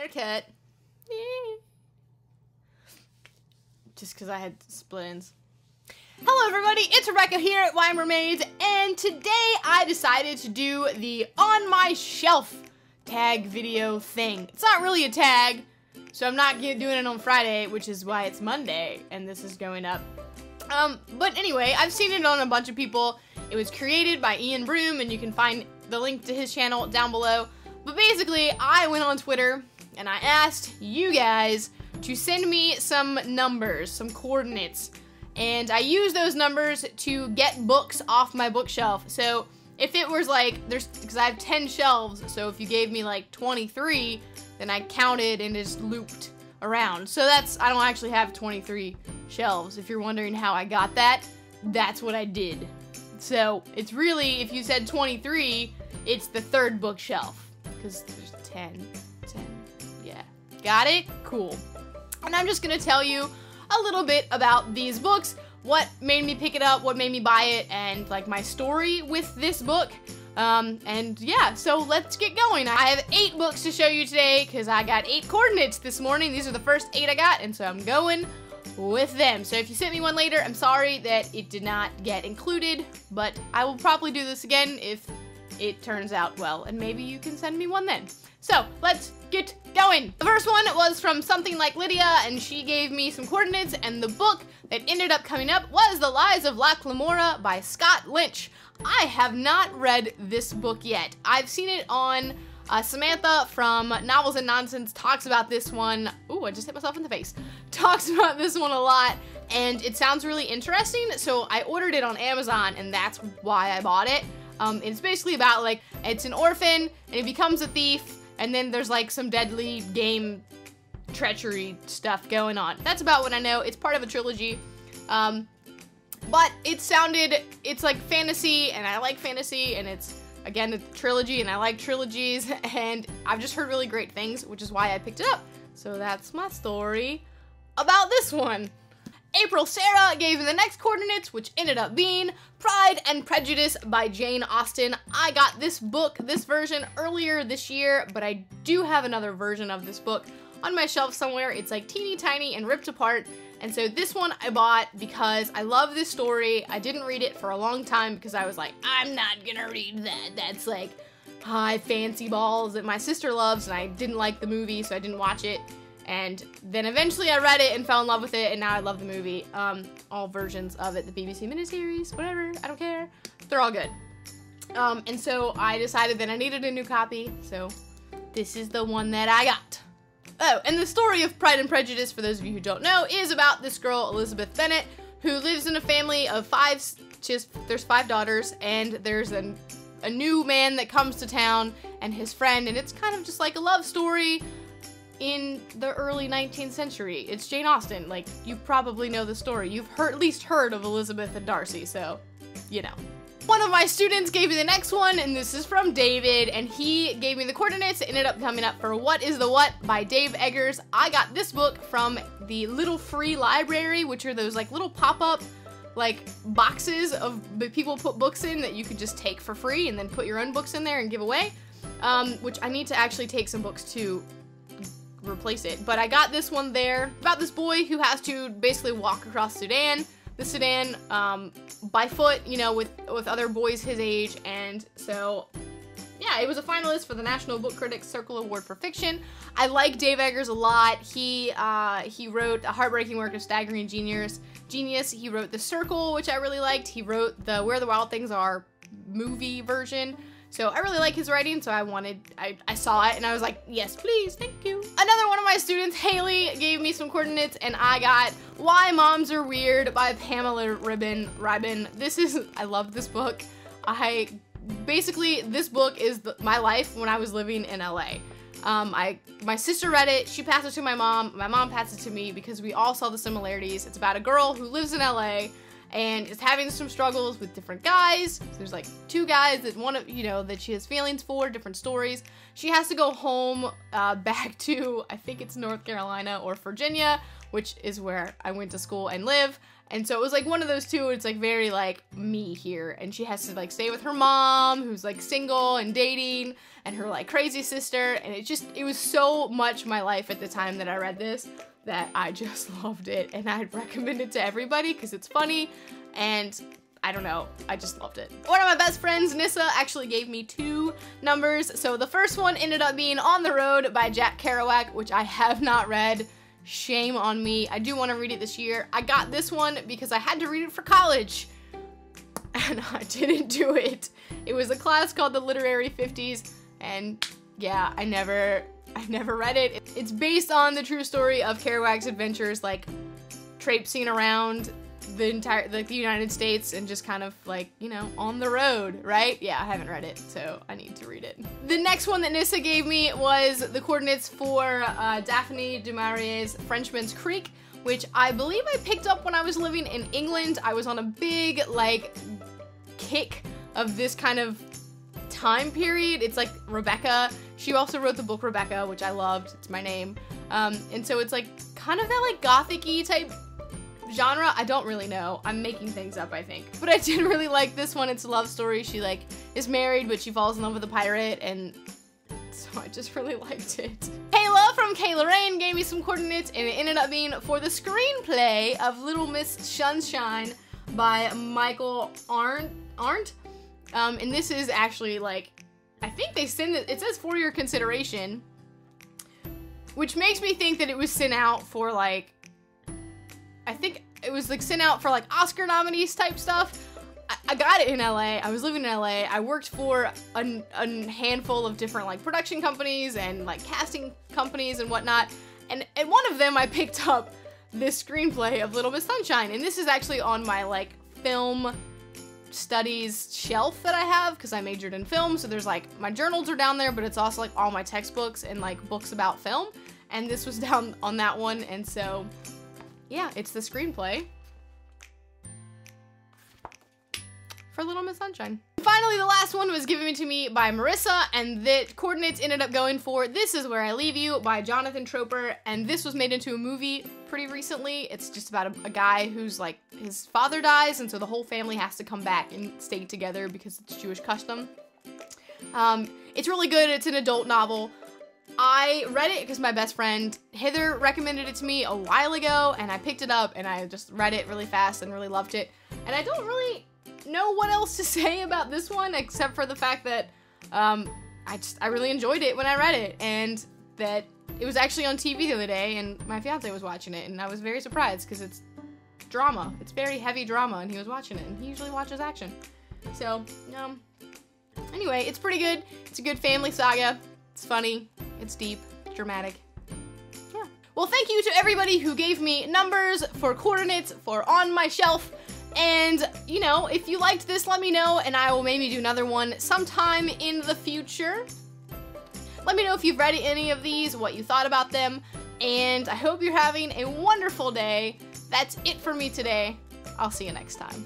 haircut. Just because I had split ends. Hello everybody, it's Rebecca here at Why Mermaids, and today I decided to do the On My Shelf tag video thing. It's not really a tag, so I'm not doing it on Friday, which is why it's Monday, and this is going up. But anyway, I've seen it on a bunch of people. It was created by Ian Broom, and you can find the link to his channel down below. But basically, I went on Twitter, and I asked you guys to send me some numbers, some coordinates. And I use those numbers to get books off my bookshelf. So if it was like, because I have 10 shelves, so if you gave me like 23, then I counted and just looped around. So I don't actually have 23 shelves. If you're wondering how I got that, that's what I did. So it's really, if you said 23, it's the third bookshelf. Because there's 10, yeah. Got it? Cool. And I'm just gonna tell you a little bit about these books, what made me pick it up, what made me buy it, and like my story with this book. And yeah, so let's get going. I have 8 books to show you today because I got 8 coordinates this morning. These are the first 8 I got, and so I'm going with them. So if you sent me one later, I'm sorry that it did not get included, but I will probably do this again if it turns out well, and maybe you can send me one then. So let's get going. The first one was from Something Like Lydia, and she gave me some coordinates, and the book that ended up coming up was The Lies of Lamora by Scott Lynch. I have not read this book yet. I've seen it on Samantha from Novels and Nonsense talks about this one. Ooh, I just hit myself in the face. Talks about this one a lot, and it sounds really interesting, so I ordered it on Amazon, and that's why I bought it. It's basically about, like, it's an orphan, and he becomes a thief, and then there's like some deadly game treachery stuff going on. That's about what I know. It's part of a trilogy. But it's like fantasy, and I like fantasy, and it's, again, a trilogy, and I like trilogies, and I've just heard really great things, which is why I picked it up. So that's my story about this one. April Sarah gave me the next coordinates, which ended up being Pride and Prejudice by Jane Austen. I got this book, this version, earlier this year, but I do have another version of this book on my shelf somewhere. It's like teeny tiny and ripped apart, and so this one I bought because I love this story. I didn't read it for a long time because I was like, I'm not gonna read that. That's like high fancy balls that my sister loves, and I didn't like the movie, so I didn't watch it. And then eventually I read it and fell in love with it, and now I love the movie. All versions of it, the BBC miniseries, whatever, I don't care. They're all good. And so I decided that I needed a new copy, so this is the one that I got. Oh, and the story of Pride and Prejudice, for those of you who don't know, is about this girl, Elizabeth Bennet, who lives in a family of 5, there's 5 daughters, and there's a new man that comes to town, and his friend, and it's kind of just like a love story in the early 19th century. It's Jane Austen. Like, you probably know the story. You've at least heard of Elizabeth and Darcy, so, you know. One of my students gave me the next one, and this is from David, and he gave me the coordinates. It ended up coming up for What is the What by Dave Eggers. I got this book from the Little Free Library, which are those, like, little pop-up, like, boxes of people put books in that you could just take for free and then put your own books in there and give away, which I need to actually take some books to replace it. But I got this one there about this boy who has to basically walk across the Sudan by foot, you know, with other boys his age. And so yeah, it was a finalist for the National Book Critics Circle Award for Fiction. I like Dave Eggers a lot. He wrote A Heartbreaking Work of Staggering Genius. He wrote The Circle, which I really liked. He wrote the Where the Wild Things Are movie version. So I really like his writing, so I saw it and I was like, yes, please, thank you. Another one of my students, Hailey, gave me some coordinates, and I got Why Moms Are Weird by Pamela Ribon. I love this book. Basically, this book is my life when I was living in LA. My sister read it, she passed it to my mom passed it to me because we all saw the similarities. It's about a girl who lives in LA, and is having some struggles with different guys. So there's like 2 guys that that she has feelings for, different stories. She has to go home back to, I think it's North Carolina or Virginia, which is where I went to school and live. And so it was like one of those 2, it's like very like me here. And she has to like stay with her mom, who's like single and dating, and her like crazy sister. And it was so much my life at the time that I read this that I just loved it. And I'd recommend it to everybody because it's funny and I don't know, I just loved it. One of my best friends, Nissa, actually gave me 2 numbers. So the first one ended up being On the Road by Jack Kerouac, which I have not read. Shame on me. I do want to read it this year. I got this one because I had to read it for college, and I didn't do it. It was a class called the Literary 50s, and yeah, I never read it. It's based on the true story of Kerouac's adventures, like traipsing around the United States and just kind of like, on the road, right? Yeah, I haven't read it, so I need to read it. The next one that Nissa gave me was the coordinates for Daphne du Maurier's Frenchman's Creek, which I believe I picked up when I was living in England. I was on a big, like, kick of this kind of time period. It's like Rebecca. She also wrote the book Rebecca, which I loved. It's my name. And so it's like kind of that like gothic-y type genre. I don't really know. I'm making things up, I think. But I did really like this one. It's a love story. She like is married, but she falls in love with a pirate, and so I just really liked it. Hailey from Kay Lorraine gave me some coordinates, and it ended up being for the screenplay of Little Miss Sunshine by Michael Arndt. And this is actually like, I think they send it says for your consideration, which makes me think that it was sent out for like, I think it was like sent out for like Oscar nominees type stuff. I got it in LA. I was living in LA. I worked for a handful of different like production companies and like casting companies and whatnot. And at one of them I picked up this screenplay of Little Miss Sunshine. And this is actually on my like film studies shelf that I have because I majored in film. So there's like my journals are down there, but it's also like all my textbooks and like books about film. And this was down on that one. And so yeah, it's the screenplay for Little Miss Sunshine. Finally, the last one was given to me by Marissa, and the coordinates ended up going for This Is Where I Leave You by Jonathan Tropper, and this was made into a movie pretty recently. It's just about a guy who's like, his father dies, and so the whole family has to come back and stay together because it's Jewish custom. It's really good. It's an adult novel. I read it because my best friend Heather recommended it to me a while ago, and I picked it up and I just read it really fast and really loved it. And I don't really know what else to say about this one except for the fact that I really enjoyed it when I read it, and that it was actually on TV the other day and my fiance was watching it, and I was very surprised because it's drama. It's very heavy drama, and he was watching it, and he usually watches action. So, anyway, it's pretty good. It's a good family saga. It's funny. It's deep, dramatic. Yeah. Well, thank you to everybody who gave me numbers for coordinates for On My Shelf. And, if you liked this, let me know, and I will maybe do another one sometime in the future. Let me know if you've read any of these, what you thought about them, and I hope you're having a wonderful day. That's it for me today. I'll see you next time.